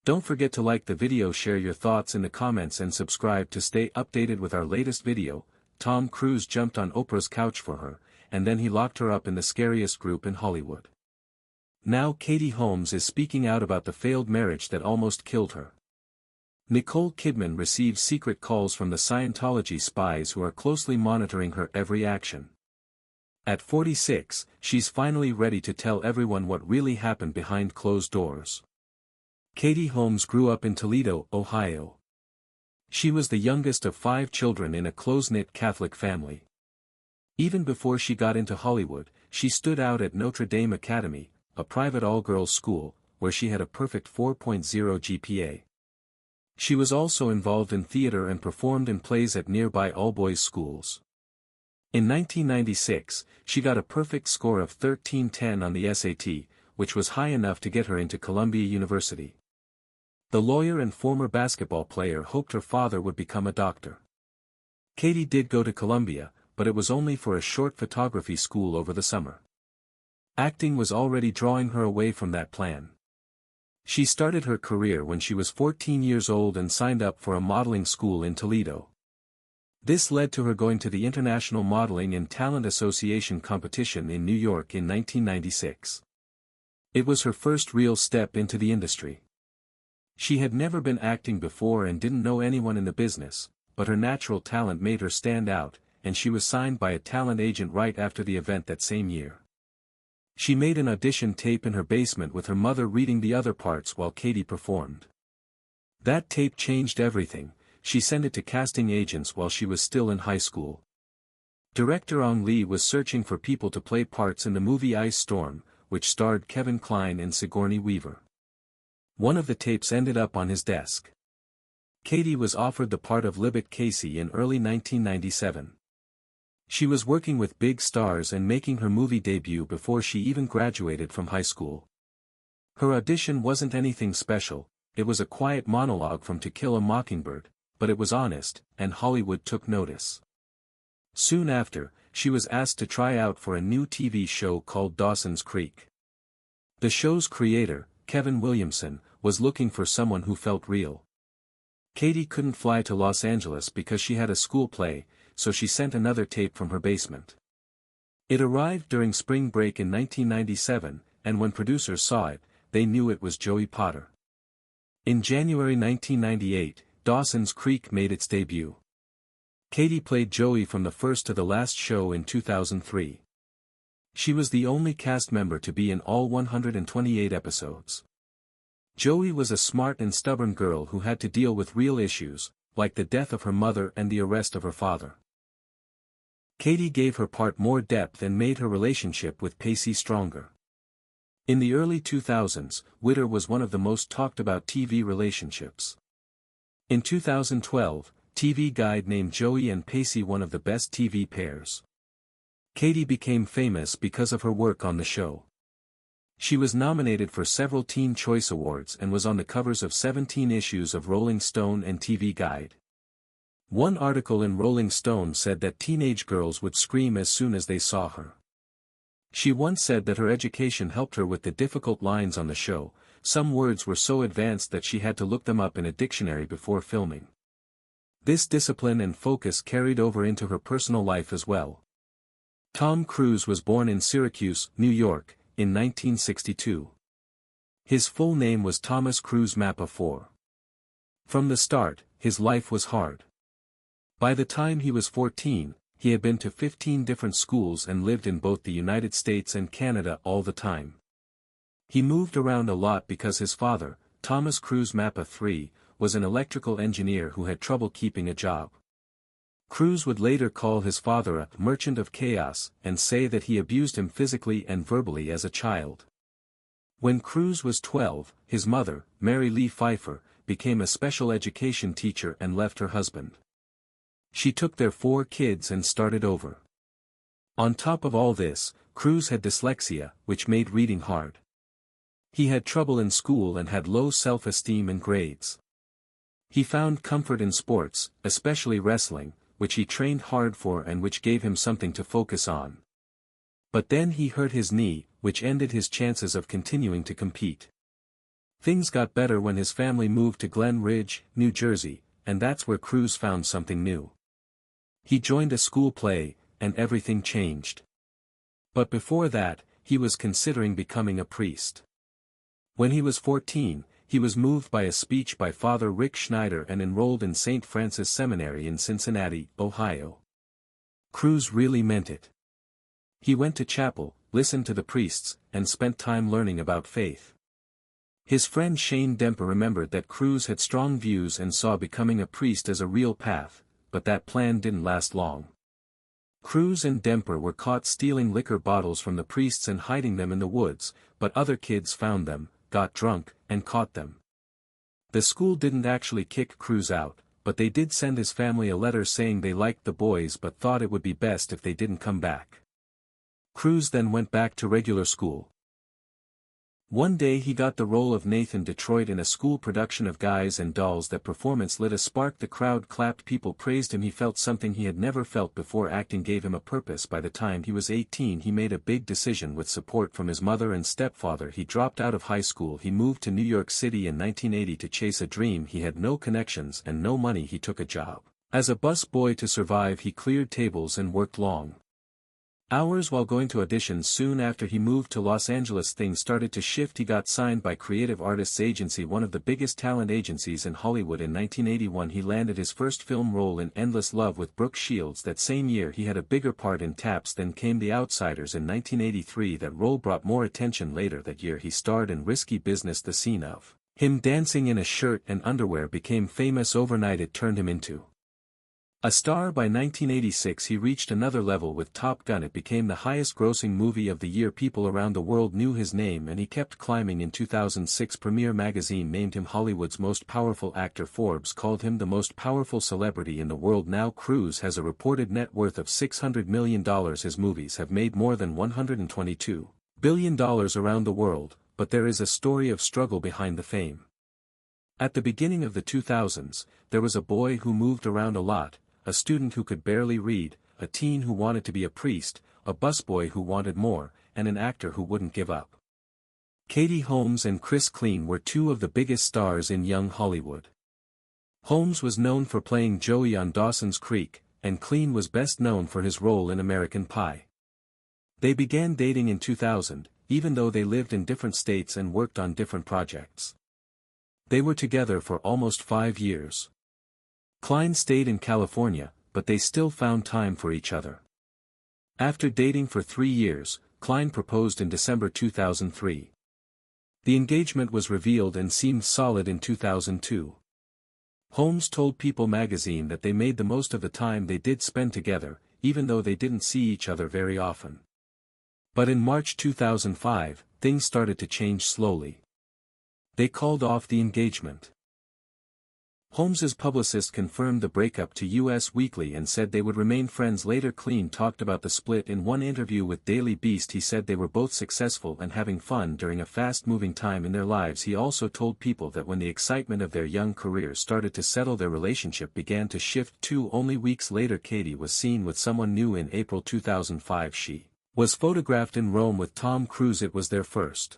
Don't forget to like the video, share your thoughts in the comments and subscribe to stay updated with our latest video. Tom Cruise jumped on Oprah's couch for her, and then he locked her up in the scariest group in Hollywood. Now Katie Holmes is speaking out about the failed marriage that almost killed her. Nicole Kidman receives secret calls from the Scientology spies who are closely monitoring her every action. At 46, she's finally ready to tell everyone what really happened behind closed doors. Katie Holmes grew up in Toledo, Ohio. She was the youngest of 5 children in a close-knit Catholic family. Even before she got into Hollywood, she stood out at Notre Dame Academy, a private all-girls school, where she had a perfect 4.0 GPA. She was also involved in theater and performed in plays at nearby all-boys schools. In 1996, she got a perfect score of 1310 on the SAT, which was high enough to get her into Columbia University. The lawyer and former basketball player hoped her father would become a doctor. Katie did go to Columbia, but it was only for a short photography school over the summer. Acting was already drawing her away from that plan. She started her career when she was 14 years old and signed up for a modeling school in Toledo. This led to her going to the International Modeling and Talent Association competition in New York in 1996. It was her first real step into the industry. She had never been acting before and didn't know anyone in the business, but her natural talent made her stand out, and she was signed by a talent agent right after the event that same year. She made an audition tape in her basement with her mother reading the other parts while Katie performed. That tape changed everything. She sent it to casting agents while she was still in high school. Director Ang Lee was searching for people to play parts in the movie Ice Storm, which starred Kevin Kline and Sigourney Weaver. One of the tapes ended up on his desk. Katie was offered the part of Libet Casey in early 1997. She was working with big stars and making her movie debut before she even graduated from high school. Her audition wasn't anything special, it was a quiet monologue from To Kill a Mockingbird, but it was honest, and Hollywood took notice. Soon after, she was asked to try out for a new TV show called Dawson's Creek. The show's creator, Kevin Williamson, was looking for someone who felt real. Katie couldn't fly to Los Angeles because she had a school play, so she sent another tape from her basement. It arrived during spring break in 1997, and when producers saw it, they knew it was Joey Potter. In January 1998, Dawson's Creek made its debut. Katie played Joey from the first to the last show in 2003. She was the only cast member to be in all 128 episodes. Joey was a smart and stubborn girl who had to deal with real issues, like the death of her mother and the arrest of her father. Katie gave her part more depth and made her relationship with Pacey stronger. In the early 2000s, Witter was one of the most talked about TV relationships. In 2012, TV Guide named Joey and Pacey one of the best TV pairs. Katie became famous because of her work on the show. She was nominated for several Teen Choice Awards and was on the covers of 17 issues of Rolling Stone and TV Guide. One article in Rolling Stone said that teenage girls would scream as soon as they saw her. She once said that her education helped her with the difficult lines on the show. Some words were so advanced that she had to look them up in a dictionary before filming. This discipline and focus carried over into her personal life as well. Tom Cruise was born in Syracuse, New York, in 1962. His full name was Thomas Cruise Mappa IV. From the start, his life was hard. By the time he was 14, he had been to 15 different schools and lived in both the United States and Canada all the time. He moved around a lot because his father, Thomas Cruise Mappa III, was an electrical engineer who had trouble keeping a job. Cruise would later call his father a merchant of chaos and say that he abused him physically and verbally as a child. When Cruise was 12, his mother, Mary Lee Pfeiffer, became a special education teacher and left her husband. She took their 4 kids and started over. On top of all this, Cruise had dyslexia, which made reading hard. He had trouble in school and had low self-esteem and grades. He found comfort in sports, especially wrestling, which he trained hard for and which gave him something to focus on. But then he hurt his knee, which ended his chances of continuing to compete. Things got better when his family moved to Glen Ridge, New Jersey, and that's where Cruise found something new. He joined a school play, and everything changed. But before that, he was considering becoming a priest. When he was 14, he was moved by a speech by Father Rick Schneider and enrolled in St. Francis Seminary in Cincinnati, Ohio. Cruise really meant it. He went to chapel, listened to the priests, and spent time learning about faith. His friend Shane Demper remembered that Cruise had strong views and saw becoming a priest as a real path, but that plan didn't last long. Cruise and Demper were caught stealing liquor bottles from the priests and hiding them in the woods, but other kids found them, got drunk, and caught them. The school didn't actually kick Cruise out, but they did send his family a letter saying they liked the boys but thought it would be best if they didn't come back. Cruise then went back to regular school. One day he got the role of Nathan Detroit in a school production of Guys and Dolls. That performance lit a spark. The crowd clapped, people praised him. He felt something he had never felt before. Acting gave him a purpose. By the time he was 18 he made a big decision. With support from his mother and stepfather he dropped out of high school. He moved to New York City in 1980 to chase a dream. He had no connections and no money. He took a job as a bus boy to survive. He cleared tables and worked long hours while going to auditions. Soon after he moved to Los Angeles things started to shift. He got signed by Creative Artists Agency, one of the biggest talent agencies in Hollywood. In 1981 he landed his first film role in Endless Love with Brooke Shields. That same year he had a bigger part in Taps. Then came The Outsiders in 1983. That role brought more attention. Later that year he starred in Risky Business. The scene of him dancing in a shirt and underwear became famous overnight. It turned him into a star. By 1986 he reached another level with Top Gun. It became the highest-grossing movie of the year. People around the world knew his name and he kept climbing. In 2006 Premiere magazine named him Hollywood's most powerful actor. Forbes called him the most powerful celebrity in the world. Now Cruise has a reported net worth of $600 million. His movies have made more than $122 billion around the world, but there is a story of struggle behind the fame. At the beginning of the 2000s, there was a boy who moved around a lot, a student who could barely read, a teen who wanted to be a priest, a busboy who wanted more, and an actor who wouldn't give up. Katie Holmes and Chris Klein were two of the biggest stars in young Hollywood. Holmes was known for playing Joey on Dawson's Creek, and Klein was best known for his role in American Pie. They began dating in 2000, even though they lived in different states and worked on different projects. They were together for almost 5 years. Klein stayed in California, but they still found time for each other. After dating for 3 years, Klein proposed in December 2003. The engagement was revealed and seemed solid in 2002. Holmes told People magazine that they made the most of the time they did spend together, even though they didn't see each other very often. But in March 2005, things started to change slowly. They called off the engagement. Holmes's publicist confirmed the breakup to US Weekly and said they would remain friends. Later Klein talked about the split in one interview with Daily Beast. He said they were both successful and having fun during a fast-moving time in their lives. He also told People that when the excitement of their young careers started to settle, their relationship began to shift too. Only weeks later Katie was seen with someone new. In April 2005 she was photographed in Rome with Tom Cruise. It was their first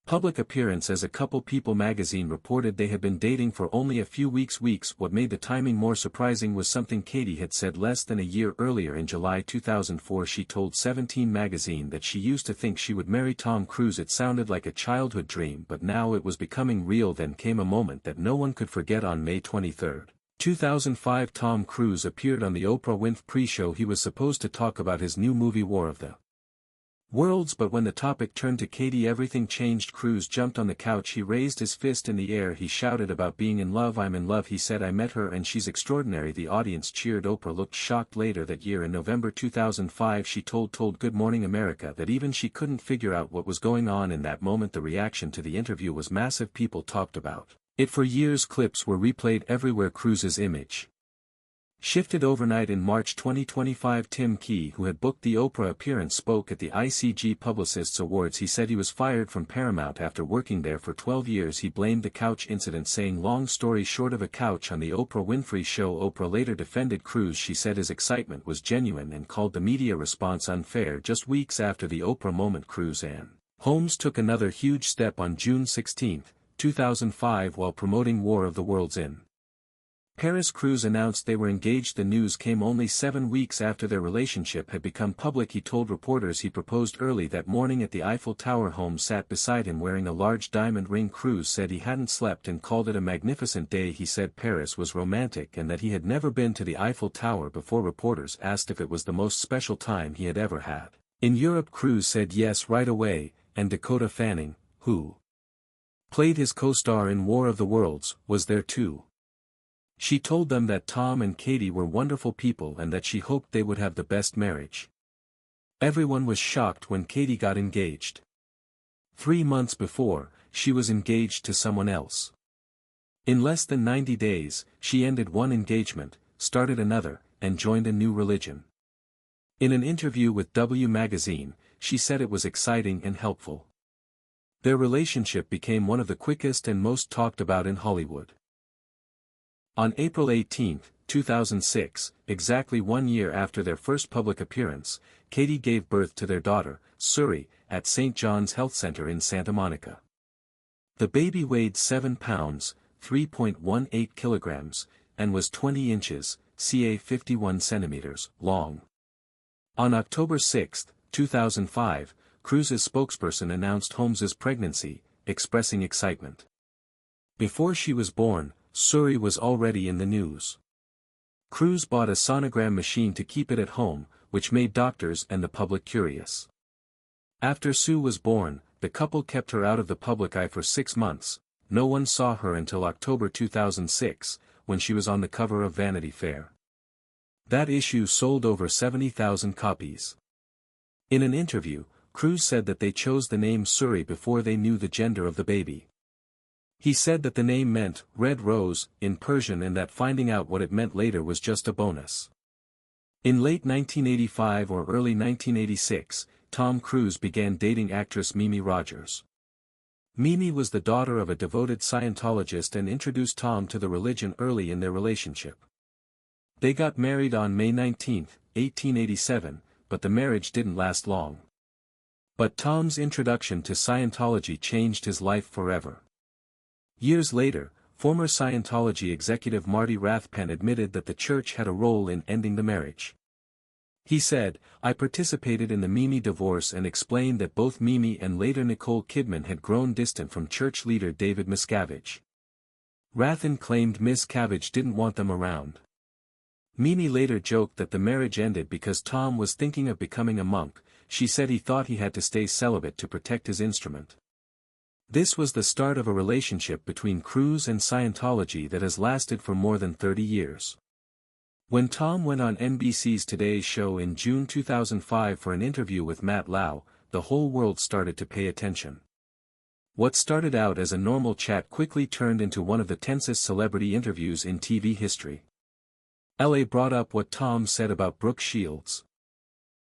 public appearance as a couple. People magazine reported they had been dating for only a few weeks. What made the timing more surprising was something Katie had said less than a year earlier. In July 2004 she told 17 magazine that she used to think she would marry Tom Cruise. It sounded like a childhood dream, but now it was becoming real. Then came a moment that no one could forget. On May 23, 2005 Tom Cruise appeared on the Oprah Winfrey Show. He was supposed to talk about his new movie War of the Worlds, but when the topic turned to Katie everything changed. Cruise jumped on the couch. He raised his fist in the air. He shouted about being in love. I'm in love, he said. I met her and she's extraordinary. The audience cheered. Oprah looked shocked. Later that year in November 2005 she told Good Morning America that even she couldn't figure out what was going on in that moment. The reaction to the interview was massive. People talked about it for years. Clips were replayed everywhere. Cruise's image shifted overnight. In March 2025 Tim Key, who had booked the Oprah appearance, spoke at the ICG Publicists Awards. He said he was fired from Paramount after working there for 12 years. He blamed the couch incident, saying long story short of a couch on the Oprah Winfrey Show. Oprah later defended Cruise. She said his excitement was genuine and called the media response unfair. Just weeks after the Oprah moment, Cruise and Holmes took another huge step. On June 16, 2005 while promoting War of the Worlds in Paris. Cruz announced they were engaged. The news came only 7 weeks after their relationship had become public. He told reporters he proposed early that morning at the Eiffel Tower. Holmes sat beside him wearing a large diamond ring. Cruz said he hadn't slept and called it a magnificent day. He said Paris was romantic and that he had never been to the Eiffel Tower before. Reporters asked if it was the most special time he had ever had in Europe. Cruz said yes right away, and Dakota Fanning, who played his co-star in War of the Worlds, was there too. She told them that Tom and Katie were wonderful people and that she hoped they would have the best marriage. Everyone was shocked when Katie got engaged. 3 months before, she was engaged to someone else. In less than 90 days, she ended one engagement, started another, and joined a new religion. In an interview with W Magazine, she said it was exciting and helpful. Their relationship became one of the quickest and most talked about in Hollywood. On April 18, 2006, exactly 1 year after their first public appearance, Katie gave birth to their daughter, Suri, at St. John's Health Center in Santa Monica. The baby weighed 7 pounds, 3.18 kilograms, and was 20 inches, ca 51 centimeters, long. On October 6, 2005, Cruz's spokesperson announced Holmes's pregnancy, expressing excitement. Before she was born, Suri was already in the news. Cruz bought a sonogram machine to keep it at home, which made doctors and the public curious. After Sue was born, the couple kept her out of the public eye for 6 months. No one saw her until October 2006, when she was on the cover of Vanity Fair. That issue sold over 70,000 copies. In an interview, Cruz said that they chose the name Suri before they knew the gender of the baby. He said that the name meant red rose in Persian and that finding out what it meant later was just a bonus. In late 1985 or early 1986, Tom Cruise began dating actress Mimi Rogers. Mimi was the daughter of a devoted Scientologist and introduced Tom to the religion early in their relationship. They got married on May 19, 1887, but the marriage didn't last long. But Tom's introduction to Scientology changed his life forever. Years later, former Scientology executive Marty Rathpen admitted that the church had a role in ending the marriage. He said, "I participated in the Mimi divorce," and explained that both Mimi and later Nicole Kidman had grown distant from church leader David Miscavige. Rathen claimed Miscavige didn't want them around. Mimi later joked that the marriage ended because Tom was thinking of becoming a monk. She said he thought he had to stay celibate to protect his instrument. This was the start of a relationship between Cruise and Scientology that has lasted for more than 30 years. When Tom went on NBC's Today Show in June 2005 for an interview with Matt Lau, the whole world started to pay attention. What started out as a normal chat quickly turned into one of the tensest celebrity interviews in TV history. LA brought up what Tom said about Brooke Shields.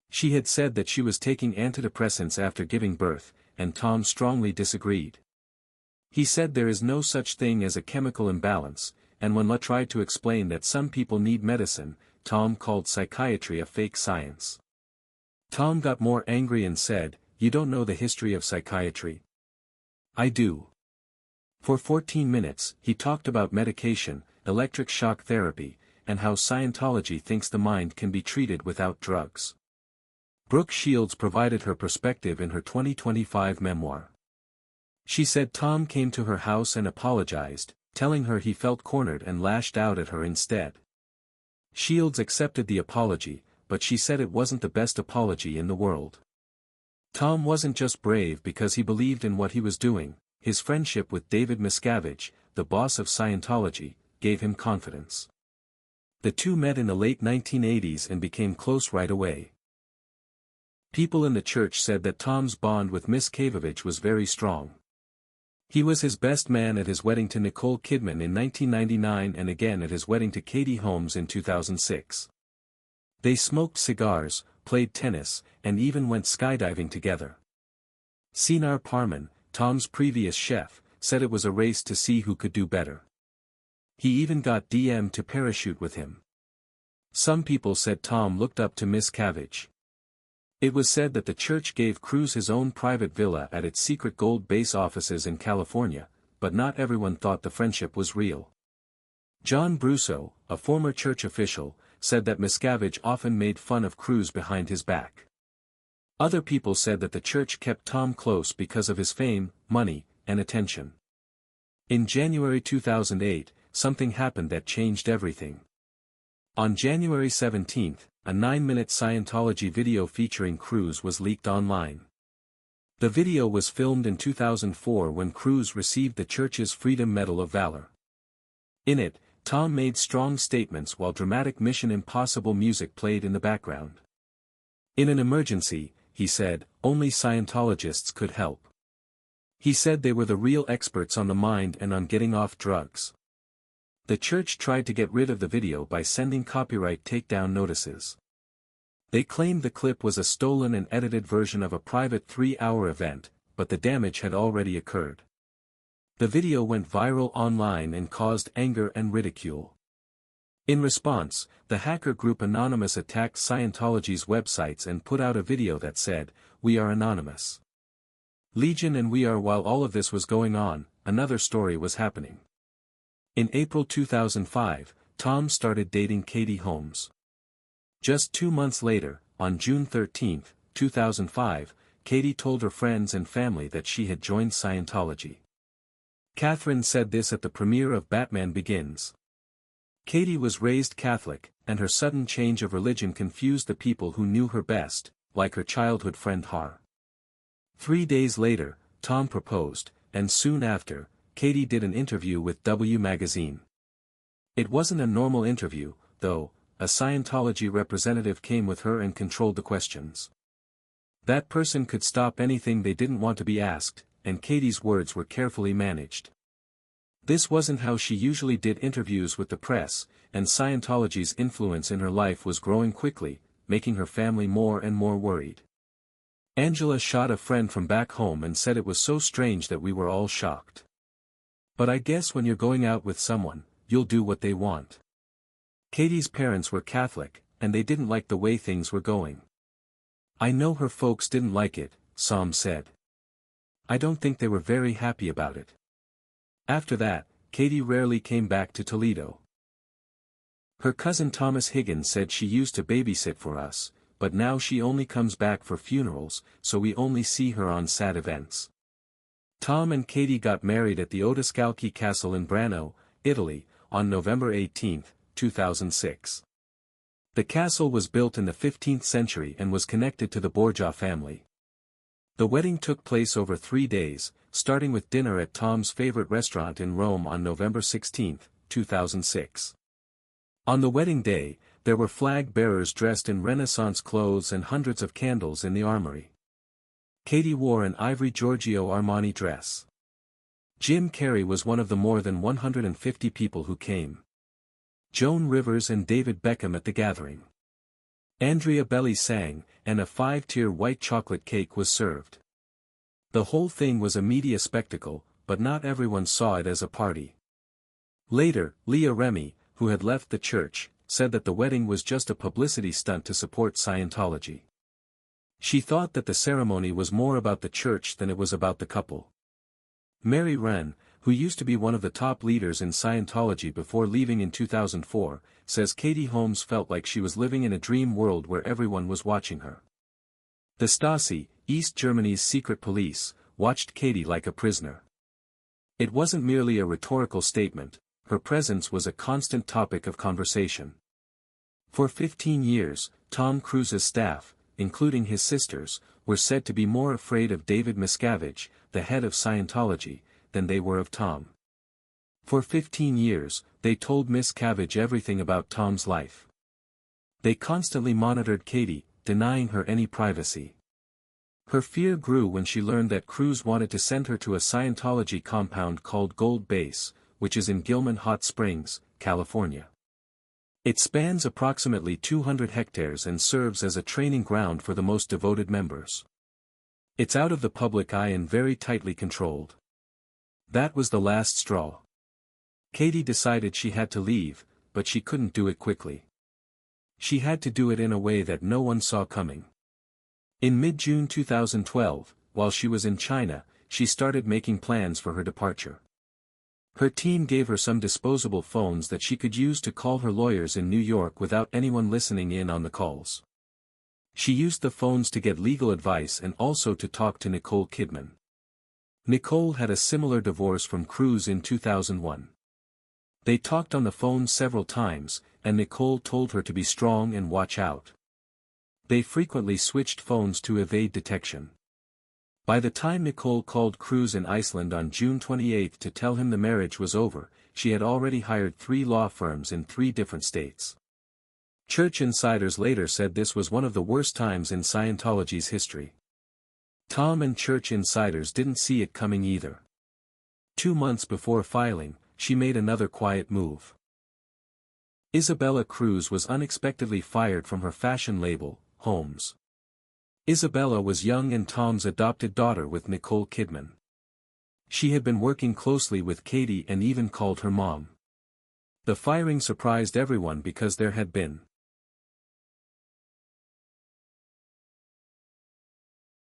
She had said that she was taking antidepressants after giving birth, and Tom strongly disagreed. He said there is no such thing as a chemical imbalance, and when La tried to explain that some people need medicine, Tom called psychiatry a fake science. Tom got more angry and said, "You don't know the history of psychiatry." "I do." For 14 minutes, he talked about medication, electric shock therapy, and how Scientology thinks the mind can be treated without drugs. Brooke Shields provided her perspective in her 2025 memoir. She said Tom came to her house and apologized, telling her he felt cornered and lashed out at her instead. Shields accepted the apology, but she said it wasn't the best apology in the world. Tom wasn't just brave because he believed in what he was doing. His friendship with David Miscavige, the boss of Scientology, gave him confidence. The two met in the late 1980s and became close right away. People in the church said that Tom's bond with Miscavige was very strong. He was his best man at his wedding to Nicole Kidman in 1999 and again at his wedding to Katie Holmes in 2006. They smoked cigars, played tennis, and even went skydiving together. Sinar Parman, Tom's previous chef, said it was a race to see who could do better. He even got DM to parachute with him. Some people said Tom looked up to Miscavige. It was said that the church gave Cruise his own private villa at its secret gold base offices in California, but not everyone thought the friendship was real. John Brusso, a former church official, said that Miscavige often made fun of Cruise behind his back. Other people said that the church kept Tom close because of his fame, money, and attention. In January 2008, something happened that changed everything. On January 17, a 9-minute Scientology video featuring Cruise was leaked online. The video was filmed in 2004 when Cruise received the church's Freedom Medal of Valor. In it, Tom made strong statements while dramatic Mission Impossible music played in the background. In an emergency, he said, only Scientologists could help. He said they were the real experts on the mind and on getting off drugs. The church tried to get rid of the video by sending copyright takedown notices. They claimed the clip was a stolen and edited version of a private 3-hour event, but the damage had already occurred. The video went viral online and caused anger and ridicule. In response, the hacker group Anonymous attacked Scientology's websites and put out a video that said, "We are anonymous. Legion and we are." While all of this was going on, another story was happening. In April 2005, Tom started dating Katie Holmes. Just 2 months later, on June 13, 2005, Katie told her friends and family that she had joined Scientology. Catherine said this at the premiere of Batman Begins. Katie was raised Catholic, and her sudden change of religion confused the people who knew her best, like her childhood friend Har. 3 days later, Tom proposed, and soon after, Katie did an interview with W Magazine. It wasn't a normal interview, though. A Scientology representative came with her and controlled the questions. That person could stop anything they didn't want to be asked, and Katie's words were carefully managed. This wasn't how she usually did interviews with the press, and Scientology's influence in her life was growing quickly, making her family more and more worried. Angela shot a friend from back home and said it was so strange that we were all shocked. But I guess when you're going out with someone, you'll do what they want. Katie's parents were Catholic, and they didn't like the way things were going. I know her folks didn't like it, Sam said. I don't think they were very happy about it. After that, Katie rarely came back to Toledo. Her cousin Thomas Higgins said she used to babysit for us, but now she only comes back for funerals, so we only see her on sad events. Tom and Katie got married at the Odescalchi Castle in Brano, Italy, on November 18, 2006. The castle was built in the 15th century and was connected to the Borgia family. The wedding took place over 3 days, starting with dinner at Tom's favorite restaurant in Rome on November 16, 2006. On the wedding day, there were flag bearers dressed in Renaissance clothes and hundreds of candles in the armory. Katie wore an ivory Giorgio Armani dress. Jim Carrey was one of the more than 150 people who came. Joan Rivers and David Beckham at the gathering. Andrea Belli sang, and a 5-tier white chocolate cake was served. The whole thing was a media spectacle, but not everyone saw it as a party. Later, Leah Remini, who had left the church, said that the wedding was just a publicity stunt to support Scientology. She thought that the ceremony was more about the church than it was about the couple. Mary Wren, who used to be one of the top leaders in Scientology before leaving in 2004, says Katie Holmes felt like she was living in a dream world where everyone was watching her. The Stasi, East Germany's secret police, watched Katie like a prisoner. It wasn't merely a rhetorical statement, her presence was a constant topic of conversation. For 15 years, Tom Cruise's staff, including his sisters, were said to be more afraid of David Miscavige, the head of Scientology, than they were of Tom. For 15 years, they told Miscavige everything about Tom's life. They constantly monitored Katie, denying her any privacy. Her fear grew when she learned that Cruise wanted to send her to a Scientology compound called Gold Base, which is in Gilman Hot Springs, California. It spans approximately 200 hectares and serves as a training ground for the most devoted members. It's out of the public eye and very tightly controlled. That was the last straw. Katie decided she had to leave, but she couldn't do it quickly. She had to do it in a way that no one saw coming. In mid-June 2012, while she was in China, she started making plans for her departure. Her team gave her some disposable phones that she could use to call her lawyers in New York without anyone listening in on the calls. She used the phones to get legal advice and also to talk to Nicole Kidman. Nicole had a similar divorce from Cruz in 2001. They talked on the phone several times, and Nicole told her to be strong and watch out. They frequently switched phones to evade detection. By the time Nicole called Cruz in Iceland on June 28 to tell him the marriage was over, she had already hired 3 law firms in 3 different states. Church insiders later said this was one of the worst times in Scientology's history. Tom and church insiders didn't see it coming either. 2 months before filing, she made another quiet move. Isabella Cruz was unexpectedly fired from her fashion label, Holmes. Isabella was young and Tom's adopted daughter with Nicole Kidman. She had been working closely with Katie and even called her mom. The firing surprised everyone because there had been